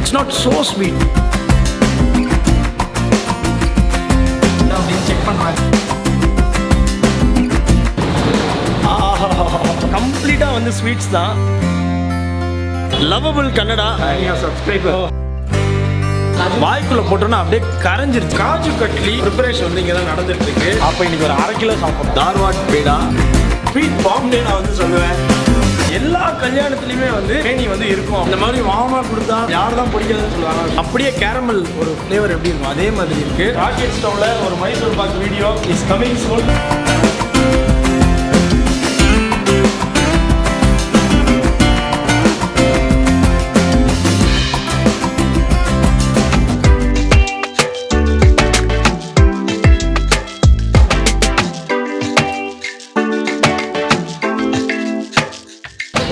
It's not so sweet. Check பண்ணுறாங்க. கம்ப்ளீட்டாக வந்து ஸ்வீட்ஸ் தான். லவபிள் கன்னடா சப்ஸ்கிரைபர் வாய்க்குள்ள போட்டோன்னா அப்படியே கரைஞ்சிருச்சு. காஜு கட்லி ப்ரிப்பரேஷன் வந்து இங்கே தான் நடந்துட்டு இருக்கு. அப்போ இன்னைக்கு ஒரு 1/2 கிலோ சாப்பிடும். தார்வாட் பேடா ஸ்வீட் பாம்பே நான் வந்து சொல்லுவேன். எல்லா கல்யாணத்துலையுமே வந்து தேனி வந்து இருக்கும். இந்த மாதிரி வாமா கொடுத்தா யார் தான் பிடிக்காதுன்னு சொல்லுவாங்க. அப்படியே கேரமல் ஒரு ஃப்ளேவர் எப்படி இருக்கும் அதே மாதிரி இருக்கு. ராக்கெட் ஸ்டவ்ல ஒரு Mysore pak video is coming soon.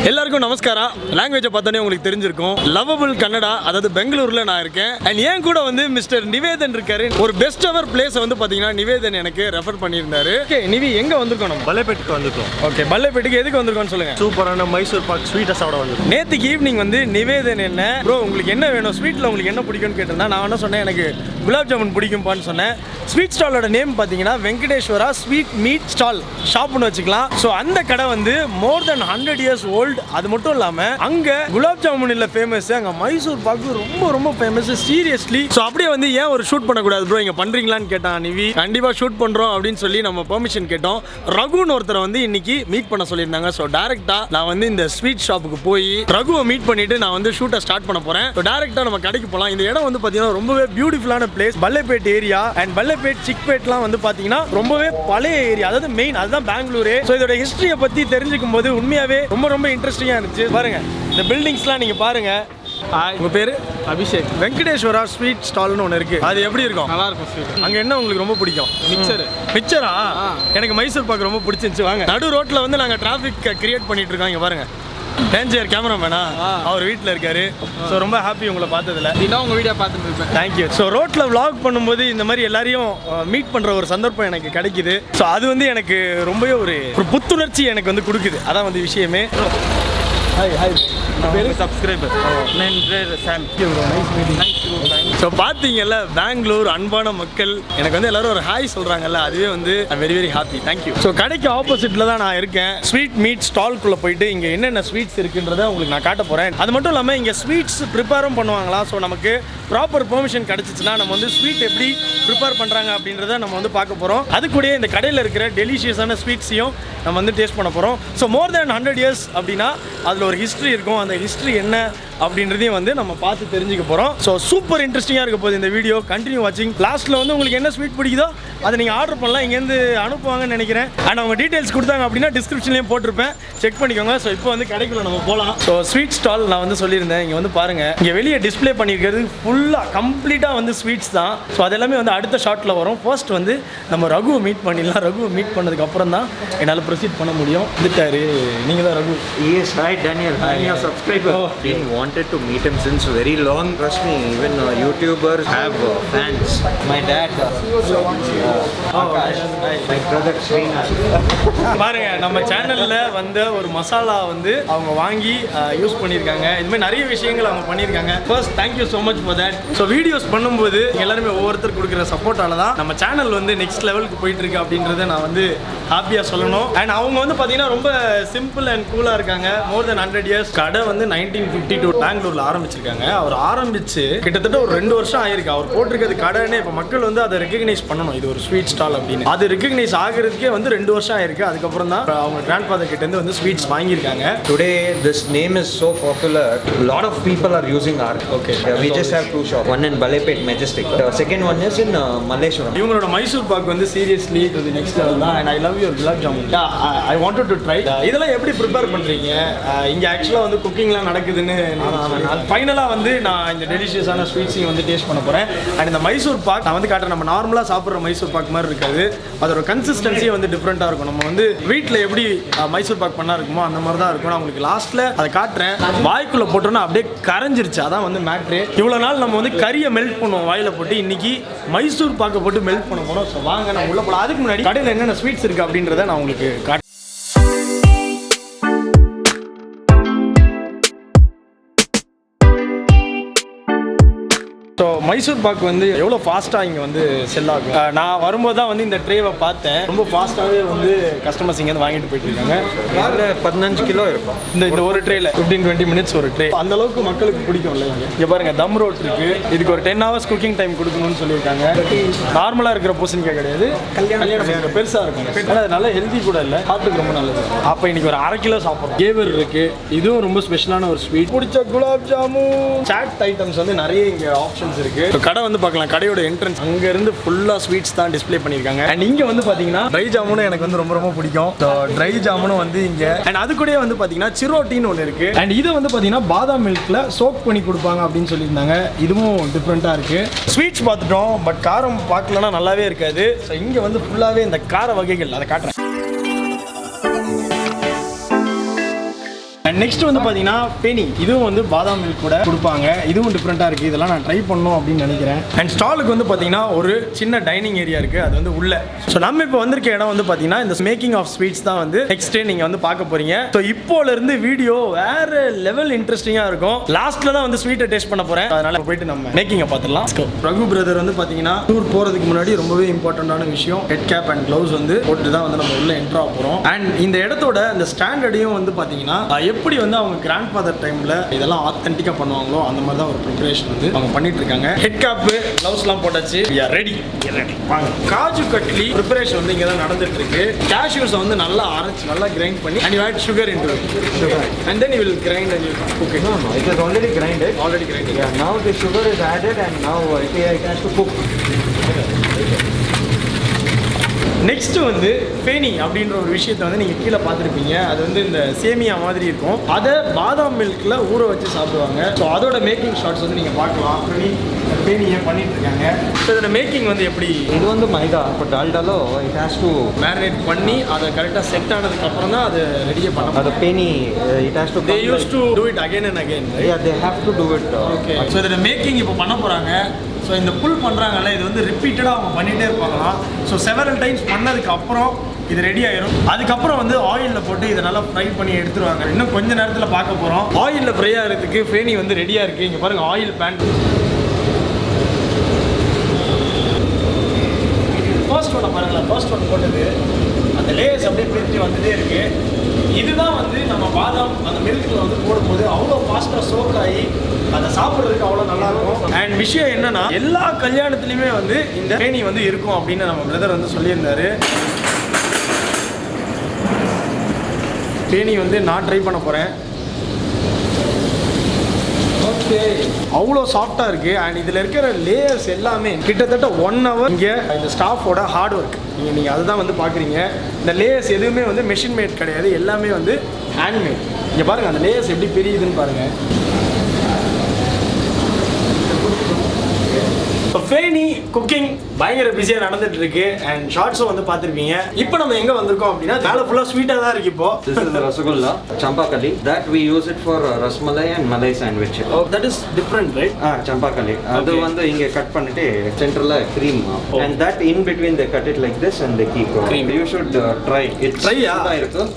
எல்லாருக்கும் நமஸ்காரம். லாங்குவேஜை பார்த்தோன்னே உங்களுக்கு தெரிஞ்சிருக்கும். லவபிள் கன்னடா, அதாவது பெங்களூர்ல நான் இருக்கேன். அண்ட் ஏன் கூட வந்து மிஸ்டர் நிவேதன் இருக்காரு. ஒரு பெஸ்ட் அவர் பிளேஸ் வந்து பாத்தீங்கன்னா நிவேதன் எனக்கு ரெஃபர் பண்ணியிருந்தாரு. ஓகே நிவி, எங்க வந்திருக்கோம்? நம்ம பல்லேப்பேட்டுக்கு வந்திருக்கோம். ஓகே, பல்லேப்பேட்டுக்கு எதுக்கு வந்திருக்கோம்னு சொல்லுங்க. சூப்பரான மைசூர் பாக் ஸ்வீட்டை சாப்பிட வந்திருக்கோம். நேற்றுக்கு ஈவினிங் வந்து நிவேதன் என்ன ப்ரோ உங்களுக்கு என்ன வேணும், ஸ்வீட்ல உங்களுக்கு என்ன பிடிக்கும்னு கேட்டிருந்தா நான் என்ன சொன்னேன், எனக்கு குலாப் ஜாமுன் பிடிக்கும்பான்னு சொன்னேன். ஸ்வீட் ஸ்டாலோட நேம் பார்த்தீங்கன்னா வெங்கடேஸ்வரா ஸ்வீட் மீட் ஸ்டால் ஷாப்னு வச்சுக்கலாம். ஸோ அந்த கடை வந்து மோர் தென் 100 இயர்ஸ் ஓல்டு. அது மட்டும் இல்லாம அங்க குலாப் ஜாமுன் இல்ல ஃபேமஸ், அங்க மைசூர் பாக்கு ரொம்ப ரொம்ப ஃபேமஸ். சீரியஸ்லி. ஸோ அப்படியே வந்து ஏன் ஒரு ஷூட் பண்ணக்கூடாது ப்ரோ, இங்க பண்றீங்களான்னு கேட்டான் நிவி. கண்டிப்பா ஷூட் பண்றோம் அப்படின்னு சொல்லி நம்ம பெர்மிஷன் கேட்டோம். ரகுன்னு ஒருத்தரை வந்து இன்னைக்கு மீட் பண்ண சொல்லியிருந்தாங்க. ஸோ டைரக்டா நான் வந்து இந்த ஸ்வீட் ஷாப்புக்கு போய் ரகுவை மீட் பண்ணிட்டு நான் வந்து ஷூட்டை ஸ்டார்ட் பண்ண போறேன். ஸோ டைரக்டா நம்ம கடைக்கு போகலாம். இந்த இடம் வந்து பாத்தீங்கன்னா ரொம்பவே பியூட்டிஃபுல்லான பிளேஸ். பல்லேப்பேட் ஏரியா அண்ட் பல்லேப்பேட் சிக்பேட்லாம் வந்து பாத்தீங்கன்னா ரொம்பவே பழைய ஏரியா, அதாவது மெயின் அதுதான் பெங்களூரு. ஸோ இதோட ஹிஸ்டரியை பத்தி தெரிஞ்சுக்கும் போது உண்மையாவே ரொம்ப ரொம்ப இன்ட்ரெஸ்டிங்கா இருந்துச்சு. பாருங்க இந்த பில்டிங்ஸ்லாம் நீங்க பாருங்க. உங்க பேரு? அபிஷேக். வெங்கடேஸ்வரா ஸ்வீட் ஸ்டால்னு ஒன்று இருக்கு, அது எப்படி இருக்கும்? நல்லா இருக்கும் ஸ்வீட். அங்க என்ன உங்களுக்கு ரொம்ப பிடிக்கும்? மிக்சரா? எனக்கு மைசூர் பாக்கு ரொம்ப பிடிச்சிருந்துச்சு. வாங்க. நடு ரோட்ல வந்து நாங்க டிராஃபிக் கிரியேட் பண்ணிட்டு இருக்கோம். இங்க பாருங்க, டேஞ்சர் கேமராமேனா அவர் வீட்டில் இருக்காரு. ஸோ ரொம்ப ஹாப்பி உங்களை பார்த்ததுல. இன்னும் உங்கள் வீடியோ பார்த்துட்டு இருப்பேன். தேங்க்யூ. ஸோ ரோட்டில் vlog பண்ணும்போது இந்த மாதிரி எல்லாரையும் மீட் பண்ணுற ஒரு சந்தர்ப்பம் எனக்கு கிடைக்குது. ஸோ அது வந்து எனக்கு ரொம்பவே ஒரு புத்துணர்ச்சி எனக்கு வந்து கொடுக்குது. அதான் வந்து விஷயமே. Hi hi. பேரு சப்ஸ்கிரைபர். ஸோ பார்த்தீங்கல்ல பெங்களூர் அன்பான மக்கள் எனக்கு வந்து எல்லாரும் ஒரு ஹாய் சொல்கிறாங்கல்ல, அதுவே வந்து very very happy. Thank you. So கடைக்கு ஆப்போசிட்டில் தான் நான் இருக்கேன். ஸ்வீட் மீட் ஸ்டால்குள்ளே போயிட்டு இங்கே என்னென்ன ஸ்வீட்ஸ் இருக்குன்றதை உங்களுக்கு நான் காட்ட போகிறேன். அது மட்டும் இல்லாமல் இங்கே ஸ்வீட்ஸ் ப்ரிப்பேரும் பண்ணுவாங்களா. ஸோ நமக்கு ப்ராப்பர் பெர்மிஷன் கிடச்சிச்சுன்னா நம்ம வந்து ஸ்வீட் எப்படி ப்ரிப்பேர் பண்ணுறாங்க அப்படின்றத நம்ம வந்து பார்க்க போகிறோம். அது கூட இந்த கடையில் இருக்கிற டெலிஷியஸான ஸ்வீட்ஸையும் நம்ம வந்து டேஸ்ட் பண்ண போகிறோம். ஸோ மோர் தென் 100 இயர்ஸ் அப்படின்னா அதில் ஒரு ஹிஸ்ட்ரி இருக்கும். அந்த ஹிஸ்ட்ரி என்ன அப்படின்றதையும் வந்து நம்ம பார்த்து தெரிஞ்சுக்க போகிறோம். ஸோ சூப்பர் இன்ட்ரெஸ்டிங்காக இருக்க போகுது இந்த வீடியோ. கண்டினியூ வாட்சிங். லாஸ்ட்டில் வந்து உங்களுக்கு என்ன ஸ்வீட் பிடிக்குதோ அதை நீங்கள் ஆர்டர் பண்ணலாம். இங்கேருந்து அனுப்புவாங்கன்னு நினைக்கிறேன். அண்ட் அவங்க டீட்டெயில்ஸ் கொடுத்தாங்க அப்படின்னா டிஸ்கிரிப்ஷன்லேயும் போட்டிருப்பேன், செக் பண்ணிக்கோங்க. ஸோ இப்போ வந்து கடைக்குள்ள நம்ம போகலாம். ஸோ ஸ்வீட் ஸ்டால் நான் வந்து சொல்லியிருந்தேன், இங்கே வந்து பாருங்கள், இங்கே வெளியே டிஸ்பிளே பண்ணியிருக்கிறது ஃபுல்லாக கம்ப்ளீட்டாக வந்து ஸ்வீட்ஸ் தான். ஸோ அது எல்லாமே வந்து அடுத்த ஷாட்டில் வரும். ஃபர்ஸ்ட் வந்து நம்ம ரகுவை மீட் பண்ணிடலாம். ரகுவை மீட் பண்ணதுக்கு அப்புறம் தான் என்னால் ப்ரொசீட் பண்ண முடியும். வந்துட்டாரு. நீங்கள் தான் Raghu? Yes, hi Daniel. I'm your subscriber. Been wanted to meet him since very long. Trust me, even YouTubers have fans. My dad. Akash. My brother Srinath. பாருங்க நம்ம சேனல்ல வந்த ஒரு மசாலா வந்து அவங்க வாங்கி யூஸ் பண்ணியிருக்காங்க. இந்த மாதிரி நிறைய விஷயங்கள் அவங்க பண்ணியிருக்காங்க. First thank you so much for that. So videos பண்ணும்போது எல்லாருமே ஒவ்வொருத்தர் கொடுக்குற சப்போர்ட்டால தான் நம்ம சேனல் வந்து நெக்ஸ்ட் லெவலுக்கு போயிட்டு இருக்கு அப்படின்றத நான் வந்து ஹாப்பியாக சொல்லணும். அண்ட் அவங்க வந்து பார்த்தீங்கன்னா ரொம்ப சிம்பிள் அண்ட் கூலாக இருக்காங்க. மோர் தென் 100 இயர்ஸ். கடை வந்து 1952 பெங்களூர்ல ஆரம்பிச்சிருக்காங்க. அவர் ஆரம்பிச்சு கிட்டத்தட்ட ஒரு 2 வருஷம் ஆயிருக்கு. அவர் போட்டிருக்கிறது கடைன்னு இப்போ மக்கள் வந்து அதை ரெகக்னைஸ் பண்ணணும், இது ஒரு ஸ்வீட் ஸ்டால் அப்படின்னு. அது ரெகக்னைஸ் ஆகிறதுக்கே வந்து 2 வருஷம் ஆயிருக்கு. அதுக்கப்புறம் தான் அவங்க கிராண்ட் ஃபாதர் கிட்ட இருந்து வந்து ஸ்வீட்ஸ் வாங்கியிருக்காங்க. Today this name is so popular. A lot of people are using our. Okay. We just have 2 shops. One in Ballepet Majestic. The second one is in Malleshwaram. இவங்களோட மைசூர் பாக் வந்து seriously to the next level தான். And I love your gulab jamun. I wanted to try. இதெல்லாம் எப்படி prepare பண்றீங்க? இங்க ஆக்சுவலா வந்து குக்கிங்லாம் நடக்குதுன்னு ஃபைனலாக வந்து நான் இந்த டெலிஷியஸான ஸ்வீட்ஸையும் வந்து டேஸ்ட் பண்ண போகிறேன். அண்ட் இந்த மைசூர் பாக் நான் வந்து காட்டுறேன். நம்ம நார்மலாக சாப்பிட்ற மைசூர் பாக் மாதிரி இருக்காது. அதோட கன்சிஸ்டன்சியே வந்து டிஃப்ரெண்ட்டாக இருக்கும். நம்ம வந்து வீட்டில் எப்படி மைசூர் பாக் பண்ணா இருக்குமோ அந்த மாதிரி தான் இருக்கும். நான் உங்களுக்கு லாஸ்ட்டில் அதை காட்டுறேன். வாய்க்குள்ளே போட்டோன்னா அப்படியே கரைஞ்சிருச்சு. அதான் வந்து மேட்ரு. இவ்வளோ நாள் நம்ம வந்து கறியை மெல்ட் பண்ணுவோம் வாயில் போட்டு, இன்னைக்கு மைசூர் பாக்கை போட்டு மெல்ட் பண்ண போகிறோம். ஸோ வாங்க நான் உள்ள போகலாம். அதுக்கு முன்னாடி கடையில் என்னென்ன ஸ்வீட்ஸ் இருக்குது அப்படின்றத நான் உங்களுக்கு காட்டுறேன். ஸோ மைசூர் பாக் வந்து எவ்வளோ ஃபாஸ்ட்டாக இங்கே வந்து செல் ஆகும். நான் வரும்போது தான் வந்து இந்த ட்ரேவை பார்த்தேன். ரொம்ப ஃபாஸ்ட்டாகவே வந்து கஸ்டமர்ஸ் இங்கே வாங்கிட்டு போயிட்டு இருக்காங்க. 15 கிலோ இருக்கும் இந்த ஒரு ட்ரேல 15-20 மினிட்ஸ் ஒரு ட்ரே. அந்த அளவுக்கு மக்களுக்கு பிடிக்கும் இல்லை இங்கே பாருங்க. தம் ரோட் இருக்கு. இதுக்கு ஒரு 10 hours குக்கிங் டைம் கொடுக்கணும்னு சொல்லியிருக்காங்க. நார்மலாக இருக்கிற பூசணிக்காய் கிடையாது, கல்யாணம் பெருசாக இருக்கும். ஆனால் அது நல்ல ஹெல்தி கூட இல்லை, ஹார்ட்டுக்கு ரொம்ப நல்லது. அப்போ இன்னைக்கு ஒரு 1/2 கிலோ சாப்பிட்றோம். கேவர் இருக்கு. இதுவும் ரொம்ப ஸ்பெஷலான ஒரு ஸ்வீட். பிடிச்ச குலாப் ஜாமுன் சாட் ஐட்டம்ஸ் வந்து நிறைய இங்கே ஆப்ஷன்ஸ் இருக்கு. கடை வந்து பார்க்கலாம். கடையோட என்ட்ரன்ஸ் அங்க இருந்து ஃபுல்லா ஸ்வீட்ஸ் தான் டிஸ்ப்ளே பண்ணிருக்காங்க. அண்ட் இங்க வந்து பாத்தீங்கன்னா ட்ரை ஜாமுனும் எனக்கு வந்து ரொம்ப பிடிக்கும். ட்ரை ஜாமுனும் வந்து இங்க. அண்ட் அது கூட வந்து பாத்தீங்கன்னா சிரோட்டின்னு ஒன்று இருக்கு. அண்ட் இது வந்து பாத்தீங்கன்னா பாதாம் மில்க்ல சோக் பண்ணி கொடுப்பாங்க அப்படின்னு சொல்லியிருந்தாங்க. இதுவும் டிஃப்ரெண்டா இருக்கு. ஸ்வீட்ஸ் பார்த்துட்டோம், பட் காரம் பார்க்கலன்னா நல்லாவே இருக்காது. ஸோ இங்க வந்து ஃபுல்லாவே இந்த கார வகைகள் அதை காட்டுறேன். அண்ட் நெக்ஸ்ட் வந்து பார்த்தீங்கன்னா பெனி. இதுவும் வந்து பாதாம் மில்க் கூட கொடுப்பாங்க. இதுவும் டிஃப்ரெண்ட்டாக இருக்குது. இதெல்லாம் நான் ட்ரை பண்ணணும் அப்படின்னு நினைக்கிறேன். அண்ட் ஸ்டாலுக்கு வந்து பார்த்தீங்கன்னா ஒரு சின்ன டைனிங் ஏரியா இருக்குது. அது வந்து உள்ள. ஸோ நம்ம இப்போ வந்திருக்க இடம் வந்து பார்த்தீங்கன்னா இந்த மேக்கிங் ஆஃப் ஸ்வீட்ஸ் தான் வந்து நெக்ஸ்ட் நீங்கள் வந்து பார்க்க போறீங்க. ஸோ இப்போலேருந்து வீடியோ வேற லெவல் இன்ட்ரெஸ்டிங்காக இருக்கும். லாஸ்ட்ல தான் வந்து ஸ்வீட்டை டேஸ்ட் பண்ண போகிறேன். அதனால போயிட்டு நம்ம மேக்கிங்கை பார்த்துடலாம். ரகு பிரதர் வந்து பார்த்தீங்கன்னா டூர் போகிறதுக்கு முன்னாடி ரொம்பவே இம்பார்ட்டண்டான விஷயம் ஹெட் கேப் அண்ட் க்ளவுஸ் வந்து போட்டு தான் வந்து நம்ம உள்ள என்ட்ரா போகிறோம். அண்ட் இந்த இடத்தோட இந்த ஸ்டாண்டர்டையும் வந்து பார்த்தீங்கன்னா எப்படி வந்து அவங்க கிராண்ட் ஃபாதர் டைம்ல இதெல்லாம் ஆத்தென்டிக்கா பண்ணுவாங்களோ அந்த மாதிரி தான் ஒரு ப்ரிப்பரேஷன் வந்து அவங்க பண்ணிட்டு இருக்காங்க. ஹெட் கேப் க்ளவுஸ்லாம் போட்டாச்சு. ரெடி வாங்க. காஜு கட்லி ப்ரிப்பரேஷன் வந்து இங்க தான் நடந்துட்டு இருக்கு. கேஷ்யூஸை வந்து நல்லா அரைச்சு நல்லா கிரைண்ட் பண்ணி and you add sugar into it and then you will grind and you cook it. No, it is already grinded. Yeah, now the sugar is added and now it has to cook. Next வந்து ஃபேனி அப்படின்ற ஒரு விஷயத்தை வந்து நீங்கள் கீழே பார்த்துருப்பீங்க. அது வந்து இந்த சேமியா மாதிரி இருக்கும். அதை பாதாம் மில்கில் ஊற வச்சு சாப்பிடுவாங்க. ஸோ அதோட மேக்கிங் ஷார்ட்ஸ் வந்து நீங்கள் பார்க்கலாம். ஃபேனியை பண்ணிட்டு இருக்காங்க. ஸோ இதோட மேக்கிங் வந்து எப்படி? இது வந்து மைதா இப்போ டால்டாலோ இட் ஹேஸ் டு மேரினேட் பண்ணி அதை கரெக்டாக செட் ஆனதுக்கு அப்புறம் தான் அது ரெடியே பண்ண. அது பேனி it has to they used to do it again and again, right? Yeah, they have to do it. Okay. So இதோட மேக்கிங் இப்போ பண்ண போகிறாங்க. ஸோ இந்த புல் பண்ணுறாங்கல்ல, இது வந்து ரிப்பீட்டடாக அவங்க பண்ணிகிட்டே இருப்பாங்களாம். ஸோ செவரல் டைம்ஸ் பண்ணதுக்கு அப்புறம் இது ரெடி ஆயிரும். அதுக்கப்புறம் வந்து ஆயிலில் போட்டு இதை நல்லா ஃப்ரை பண்ணி எடுத்துருவாங்க. இன்னும் கொஞ்ச நேரத்தில் பார்க்க போகிறோம். ஆயிலில் ஃப்ரை ஆகிறதுக்கு ஃபேனி வந்து ரெடியாக இருக்குது. இங்கே பாருங்கள் ஆயில் பேன். ஃபர்ஸ்ட் ஒன்று பாருங்களேன். ஃபர்ஸ்ட் ஒன்று போட்டது அந்த லேயர்ஸ் அப்படியே பிரிஞ்சு வந்துட்டே இருக்கு. இதுதான் வந்து நம்ம பாதாம் அந்த மில்கில் வந்து போடும்போது அவ்வளோ ஃபாஸ்ட்டாக சோக் ஆகி அதை சாப்பிட்றதுக்கு அவ்வளோ நல்லா இருக்கும். அண்ட் விஷயம் என்னன்னா எல்லா கல்யாணத்துலையுமே வந்து இந்த ஃபேனி வந்து இருக்கும் அப்படின்னு நம்ம பிரதர் வந்து சொல்லியிருந்தாரு. ஃபேனி வந்து நான் ட்ரை பண்ண போகிறேன். ஓகே, அவ்வளோ சாஃப்டாக இருக்குது. அண்ட் இதில் இருக்கிற லேயர்ஸ் எல்லாமே கிட்டத்தட்ட 1 hour இங்கே இந்த ஸ்டாஃபோட ஹார்ட் ஒர்க். நீங்கள் அதுதான் வந்து பார்க்குறீங்க. இந்த லேயர்ஸ் எதுவுமே வந்து மெஷின் மேட் கிடையாது, எல்லாமே வந்து ஹேண்ட்மேட். இங்கே பாருங்கள் அந்த லேயர்ஸ் எப்படி பெரியுதுன்னு பாருங்கள். ஃபேனி குக்கிங் பயங்கர பிஸியாக நடந்துட்டு இருக்கு. அண்ட் ஷார்ட்ஸும் வந்து பார்த்துருப்பீங்க. இப்போ நம்ம எங்கே வந்திருக்கோம் அப்படின்னா மேலே ஃபுல்லாக ஸ்வீட்டாக தான் இருக்கு. இப்போ this is rasgulla champakali that we use it for rasmalai and malai sandwich. Oh, that is different, right? Champakali adu vandu inge cut pannite centrala cream and that in between they cut it like this and they keep cream. You should try it. Try ya irukku.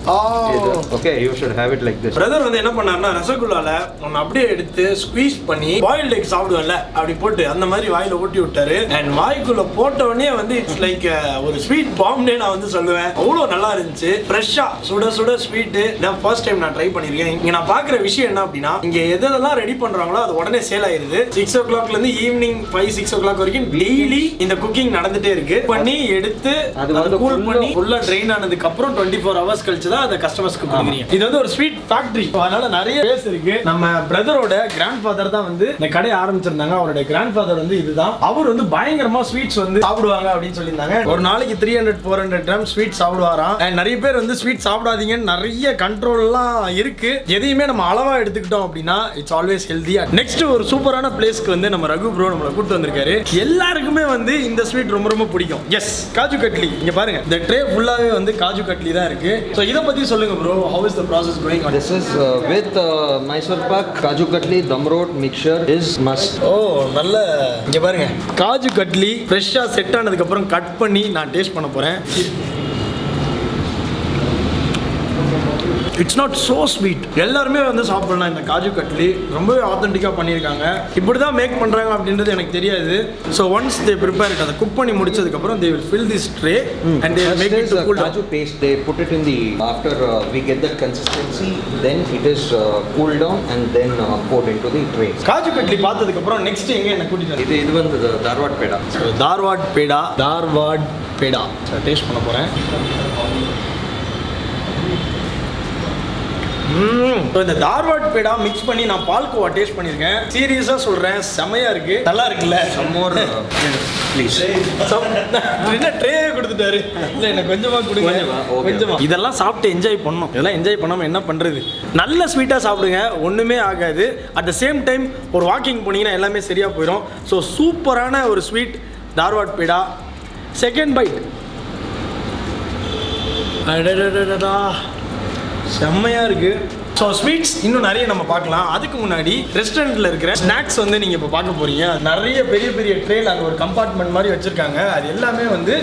Okay, you should have it like this. Brother வந்து என்ன பண்ணாருன்னா ரசகுல்லால ஒன்னு அப்படியே எடுத்து squeeze பண்ணி boiled egg சாப்பிடுவல்ல அப்படி போட்டு அந்த மாதிரி வாயில ஊட்டி விட்டாரு. அண்ட் வாய்க்குள்ள போட்ட உடனே வந்து இட்ஸ் லைக் ஒரு ஸ்வீட் பாம்னே நான் வந்து சொல்லுவேன். அவ்வளோ நல்லா இருந்துச்சு. ஃப்ரெஷ்ஷா சுட சுட ஸ்வீட். நான் ஃபர்ஸ்ட் டைம் நான் ட்ரை பண்ணிருக்கேன். இங்க நான் பாக்குற விஷயம் என்ன அப்படின்னா இங்க எதெல்லாம் ரெடி பண்றாங்களோ அது உடனே சேல் ஆயிருது. 6 o'clockல இருந்து ஈவினிங் 5-6 o'clock வரைக்கும் டெய்லி இந்த குக்கிங் நடந்துட்டே இருக்கு. பண்ணி எடுத்து அது கூல் பண்ணி ஃபுல்லா ட்ரெயின் ஆனதுக்கு அப்புறம் 24 hours கழிச்சு தான் அந்த கஸ்டமர்ஸ்க்கு கொடுக்குறீங்க. இது வந்து ஒரு ஸ்வீட் ஃபேக்டரி. அதனால நிறைய பேஸ் இருக்கு. நம்ம பிரதரோட கிராண்ட் ஃபாதர் தான் வந்து இந்த கடையை ஆரம்பிச்சிருந்தாங்க. அவரோட கிராண்ட் ஃபாதர் வந்து இதுதான். அவர் வந்து பயங்கரமா ஸ்வீட்ஸ் வந்து சாப்பிடுவாங்க அப்படின்னு சொல்லியிருந்தாங்க. ஒரு நாளைக்கு 300-400 கிராம் ஸ்வீட் சாப்பிடுவாராம். நிறைய பேர் வந்து ஸ்வீட் சாப்பிடாதீங்கன்னு நிறைய கண்ட்ரோல்லாம் இருக்கு. எதையுமே நம்ம அளவா எடுத்துக்கிட்டோம் அப்படின்னா இட்ஸ் ஆல்வேஸ் ஹெல்தி. நெக்ஸ்ட் ஒரு சூப்பரான பிளேஸ்க்கு வந்து நம்ம ரகு ப்ரோ நம்மளை கூட்டு வந்திருக்காரு. எல்லாருக்குமே வந்து இந்த ஸ்வீட் ரொம்ப பிடிக்கும். எஸ், காஜு கட்லி. இங்க பாருங்க இந்த ட்ரே ஃபுல்லாவே வந்து காஜு கட்லி தான் இருக்கு. ஸோ இதை பத்தி சொல்லுங்க bro. How is the process going on? This is with Mysore pak, kaju katli, dum rot mixture is must. ஓ நல்ல. இங்க பாருங்க காஜு கட்லி ஃப்ரெஷ்ஷா செட் ஆனதுக்கு அப்புறம் கட் பண்ணி நான் டேஸ்ட் பண்ண போறேன். It's not so sweet. எல்லாருமே வந்து சாப்பிடலாம் இந்த காஜு கட்லி. ரொம்பவே ஆத்தென்டிக்காக பண்ணியிருக்காங்க. இப்படி தான் மேக் பண்ணுறாங்க அப்படின்றது எனக்கு தெரியாது. So once they prepare it, அதை குக் பண்ணி முடிச்சதுக்கப்புறம் they will fill this tray and they will make it to cool down. Kaju paste, they put it in the, after we get that consistency, then it is cooled down and then poured into the tray. Kaju katli பார்த்ததுக்கப்புறம் next எங்கே என்ன கூட்டிட்டு இது வந்து தார்வாட் பேடா. தார்வாட் பேடா taste பண்ண போகிறேன். இந்த தார்வாட் பேடா mix பண்ணி நான் பால்கோவா டேஸ்ட் பண்ணியிருக்கேன். சீரியஸாக சொல்கிறேன், செமையாக இருக்கு. நல்லா இருக்குல்ல? மோர் ப்ளீஸ். என்ன ட்ரேயே கொடுத்துட்டாரு. இல்லை எனக்கு கொஞ்சமாக கொடுங்க. கொஞ்சமாக இதெல்லாம் சாப்பிட்டு என்ஜாய் பண்ணணும். இதெல்லாம் என்ஜாய் பண்ணாமல் என்ன பண்ணுறது? நல்ல ஸ்வீட்டாக சாப்பிடுங்க, ஒன்றுமே ஆகாது. அட் த சேம் டைம் ஒரு வாக்கிங் போனீங்கன்னா எல்லாமே சரியாக போயிடும். ஸோ சூப்பரான ஒரு ஸ்வீட் தார்வாட் பேடா. செகண்ட் பைட் செம்மையாக இருக்குது. ஸோ ஸ்வீட்ஸ் இன்னும் நிறைய நம்ம பார்க்கலாம். அதுக்கு முன்னாடி ரெஸ்டாரண்ட்டில் இருக்கிற ஸ்நாக்ஸ் வந்து நீங்கள் இப்போ பார்க்க போகிறீங்க. நிறைய பெரிய பெரிய ட்ரேல அங்கே ஒரு கம்பார்ட்மெண்ட் மாதிரி வச்சுருக்காங்க. அது எல்லாமே வந்து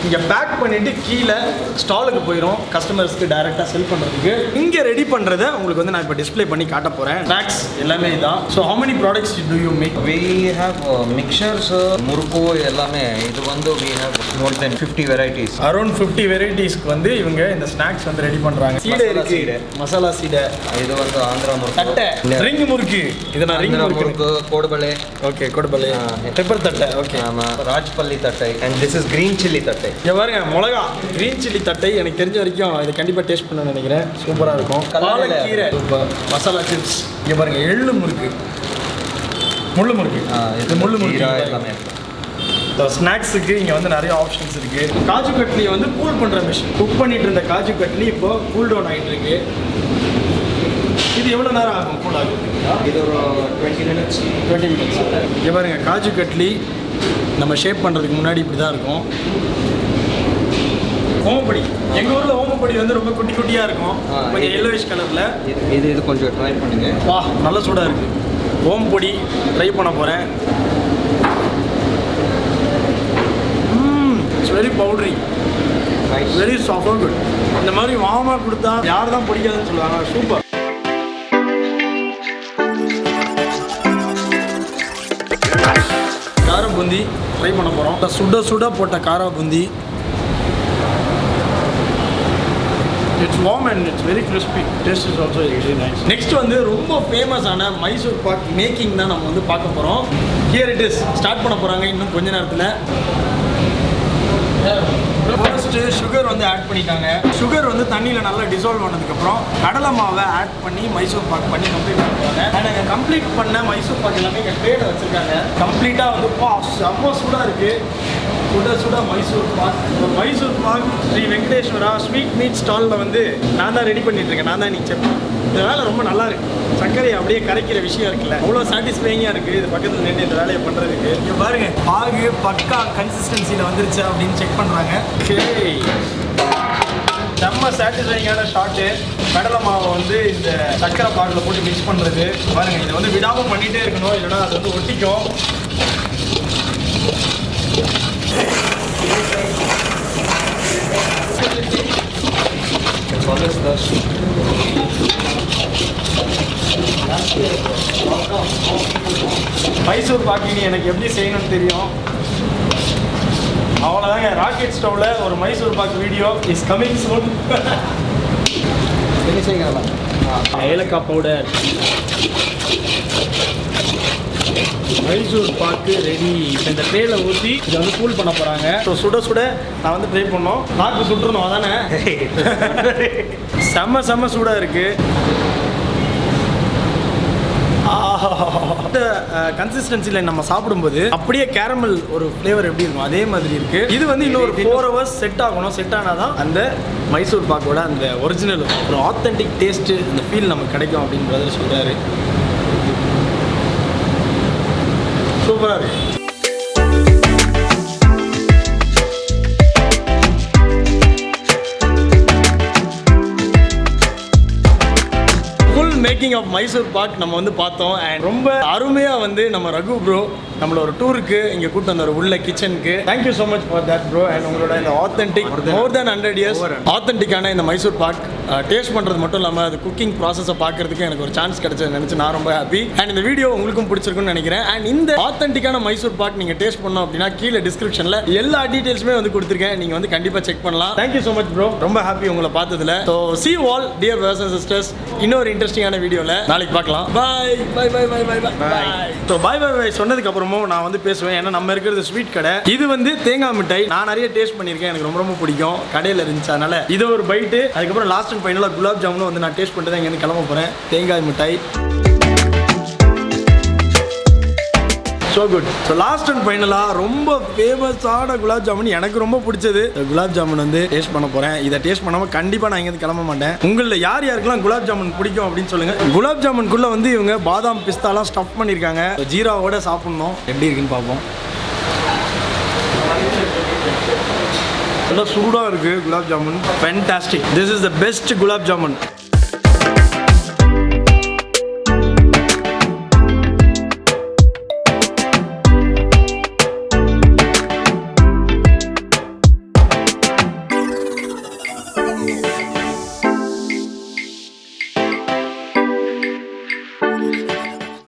இங்கே பேக் பண்ணிவிட்டு கீழே ஸ்டாலுக்கு போயிடும், கஸ்டமர்ஸ்க்கு டைரெக்டாக செல் பண்ணுறதுக்கு. இங்கே ரெடி பண்ணுறதை உங்களுக்கு வந்து நான் இப்போ டிஸ்பிளே பண்ணி காட்ட போகிறேன். ஸ்நாக்ஸ் எல்லாமே இதான். So how many products do you make? We have mixtures, முறுக்கு எல்லாமே. இது வந்து we have more than 50 varieties. Around 50 வெரைட்டிஸ்க்கு வந்து இவங்க இந்த ஸ்நாக்ஸ் வந்து ரெடி பண்ணுறாங்க. சீடை இருக்கு, மசாலா சீடை. இது வந்து ஆந்திரா முறுக்கு, தட்டை, ரிங் முறுக்கு. இது நான் ரிங் முறுக்கு. கோடபலே. ஓகே, கோடபலே. பெப்பர் தட்டை. ஓகே, ஆமா. ராஜ்பல்லி தட்டை. and this is green chilli தட்டை. இங்க பாருங்க, மிளகா கிரீன் சில்லி தட்டை. எனக்கு தெரிஞ்ச வரைக்கும் இதை கண்டிப்பாக டேஸ்ட் பண்ண நினைக்கிறேன். சூப்பராக இருக்கும். பாலக்கீரை, மசாலா சிப்ஸ். இங்கே பாருங்க, எள்ளு முறுக்கு, முள்ளு முறுக்கு. இது முள்ளு முறுக்கு எல்லாமே. ஸ்நாக்ஸுக்கு இங்கே வந்து நிறைய ஆப்ஷன்ஸ் இருக்குது. காஜு கட்லி வந்து கூல் பண்ணுற மிஷின். குக் பண்ணிட்டு இருந்த காஜு கட்லி இப்போ கூல் டவுன் ஆகிட்டு இருக்கு. இது எவ்வளோ நேரம் ஆகும் கூல் ஆகுது? இது ஒரு 20 minutes. இங்கே பாருங்க, காஜு கட்லி நம்ம ஷேப் பண்ணுறதுக்கு முன்னாடி இப்படி தான் இருக்கும். ஓமப்படி, எங்கள் ஊரில் ஓமப்படி வந்து ரொம்ப குட்டி குட்டியாக இருக்கும், கொஞ்சம் எல்லோவிஷ் கலரில். இது கொஞ்சம் ட்ரை பண்ணுங்க. வா, நல்ல சூடாக இருக்குது. ஓமப்பொடி ட்ரை பண்ண போகிறேன். It's very powdery, very soft, good. இந்த மாதிரி வாமா கொடுத்தா யார் தான் பிடிக்காதுன்னு சொல்லுவாங்க. சூப்பர். கார பூந்தி ட்ரை பண்ண போகிறோம். சுட சுட போட்ட காரா boondi. It's warm and it's very crispy. Taste is also really nice. Next வந்து ரொம்ப ஃபேமஸான மைசூர் பாக் மேக்கிங் தான் நம்ம வந்து பார்க்க போகிறோம். Here it is. ஸ்டார்ட் பண்ண போகிறாங்க இன்னும் கொஞ்ச நேரத்தில். ஃபர்ஸ்ட்டு சுகர் வந்து ஆட் பண்ணிட்டாங்க. சுகர் வந்து தண்ணியில் நல்லா டிசால்வ் ஆனதுக்கப்புறம் கடலை மாவை ஆட் பண்ணி மைசூர் பாக் பண்ணி கம்ப்ளீட் பண்ணுறாங்க. அண்ட் அங்கே கம்ப்ளீட் பண்ண மைசூர் பாக் எல்லாமே எங்கள் ட்ரேல வச்சுருக்காங்க. கம்ப்ளீட்டாக வந்து செம்ம சூடாக இருக்குது. சுட சுட மைசூர் பாக். மைசூர் பாக் ஸ்ரீ வெங்கடேஸ்வரா ஸ்வீட் மீட் ஸ்டாலில் வந்து நான் தான் ரெடி பண்ணிட்டு இருக்கேன். நான் தான் இன்னைக்கு செஃப். இந்த வேலை ரொம்ப நல்லா இருக்கு. சர்க்கரையை அப்படியே கரைக்கிற விஷயம் இருக்குல்ல, அவ்வளோ சாட்டிஸ்ஃபைங்காக இருக்குது இது பக்கத்தில் நின்று இந்த வேலையை பண்ணுறதுக்கு. இங்கே பாருங்க, பாகு பக்கா கன்சிஸ்டன்சியில் வந்துருச்சு அப்படின்னு செக் பண்ணுறாங்க. செம்ம சாட்டிஸ்ஃபைங்கான ஷாட்டு. கடலை மாவை வந்து இந்த சர்க்கரை பாகில் போட்டு மிக்ஸ் பண்ணுறது பாருங்க. இதை வந்து விடாமல் பண்ணிகிட்டே இருக்கணும், இல்லைன்னா அது வந்து ஒட்டிக்கும். மைசூர் பாக்கினி எனக்கு எப்படி செய்யணும்னு தெரியும். அவ்வளோதாங்க. ராக்கெட் ஸ்டவ்வில் ஒரு Mysore pak video is coming soon. ஏலக்காய் பவுடர், மைசூர் பாக்கு ரெடி. இப்போ இந்த ட்ரேல ஊற்றி இதை வந்து கூல் பண்ண போகிறாங்க. ஸோ சுட சுட நான் வந்து ட்ரை பண்ணோம். நாக்கு சுட்டுருணும் அதானே. செம்ம சூடாக இருக்குது. இந்த கன்சிஸ்டன்சியில் நம்ம சாப்பிடும்போது அப்படியே கேரமல் ஒரு ஃப்ளேவர் எப்படி இருக்கும் அதே மாதிரி இருக்குது. இது வந்து இன்னும் ஒரு 4 hours செட் ஆகணும். செட் ஆனால் தான் அந்த மைசூர் பாக்கோட அந்த ஒரிஜினல் ஒரு ஆத்தென்டிக் டேஸ்ட்டு அந்த ஃபீல் நமக்கு கிடைக்கும் அப்படின்றத சொல்கிறாரு. சூப்பராக இருக்கு. மேக்கிங் ஆஃப் மைசூர் பாக் நம்ம வந்து பார்த்தோம். அண்ட் ரொம்ப அருமையாக வந்து நம்ம ரகு ப்ரோ நம்மள ஒரு டூருக்கு இங்கே கூட்டு வந்தார் உள்ள கிச்சனுக்கு. Thank you so much for that bro. And உங்களோட இந்த ஆத்தென்டிக் மோர் தென் 100 இயர்ஸ் ஆத்தென்டிக்கான இந்த மைசூர் பாக் டேஸ்ட் பண்ணுறது மட்டும் இல்லாமல் அது குக்கிங் ப்ராசஸை பார்க்கறதுக்கு எனக்கு ஒரு சான்ஸ் கிடைச்சது நினச்சி நான் ரொம்ப ஹாப்பி. அண்ட் இந்த வீடியோ உங்களுக்கும் பிடிச்சிருக்குன்னு நினைக்கிறேன். அண்ட் இந்த ஆத்தென்டிக்கான மைசூர் பாக் நீங்கள் டேஸ்ட் பண்ணோம் அப்படின்னா கீழே டிஸ்கிரிப்ஷனில் எல்லா டீட்டெயில்ஸுமே வந்து கொடுத்துருக்கேன். நீங்கள் வந்து கண்டிப்பாக செக் பண்ணலாம். Thank you so much bro. ரொம்ப ஹாப்பி உங்களை பார்த்ததுல. So see you all dear brothers and sisters. இன்னொரு இன்ட்ரெஸ்டிங்கான வீடியோவில் நாளைக்கு பார்க்கலாம். பாய் பாய் பாய் பாய் பாய் பாய். ஸோ பாய் பாய் பாய் சொன்னதுக்கு அப்புறமும் நான் வந்து பேசுவேன். ஏன்னா நம்ம இருக்கிறது ஸ்வீட் கடை. இது வந்து தேங்காய் மிட்டாய். நான் நிறைய டேஸ்ட் பண்ணியிருக்கேன். எனக்கு ரொம்ப ரொம்ப பிடிக்கும். கடையில் இருந்துச்சு, அதனால இது ஒரு பைட்டு. அதுக்கப்புறம் லாஸ்ட் அண்ட் ஃபைனலாக குலாப் ஜாமுன் வந்து நான் டேஸ்ட் பண்ணிட்டு தான் இங்கேருந்து கிளம்ப போகிறேன். தேங்காய் மிட்டாய் so good. So last and ஃபைனலாக ரொம்ப ஃபேமஸான குலாப் ஜாமுன் எனக்கு ரொம்ப பிடிச்சது. குலாப் ஜாமுன் வந்து டேஸ்ட் பண்ண போகிறேன். இதை டேஸ்ட் பண்ணாமல் கண்டிப்பாக நான் இங்கேருந்து கிளம்ப மாட்டேன். உங்களில் யார் யாருக்கெல்லாம் குலாப் ஜாமுன் பிடிக்கும் அப்படின்னு சொல்லுங்கள். குலாப் ஜாமுன்குள்ளே வந்து இவங்க பாதாம் பிஸ்தாலாம் ஸ்டஃப் பண்ணியிருக்காங்க. ஜீராவோட சாப்பிட்ணும். எப்படி இருக்குன்னு பார்ப்போம். நல்லா சூடாக இருக்குது gulab jamun. Fantastic. This is the best gulab jamun.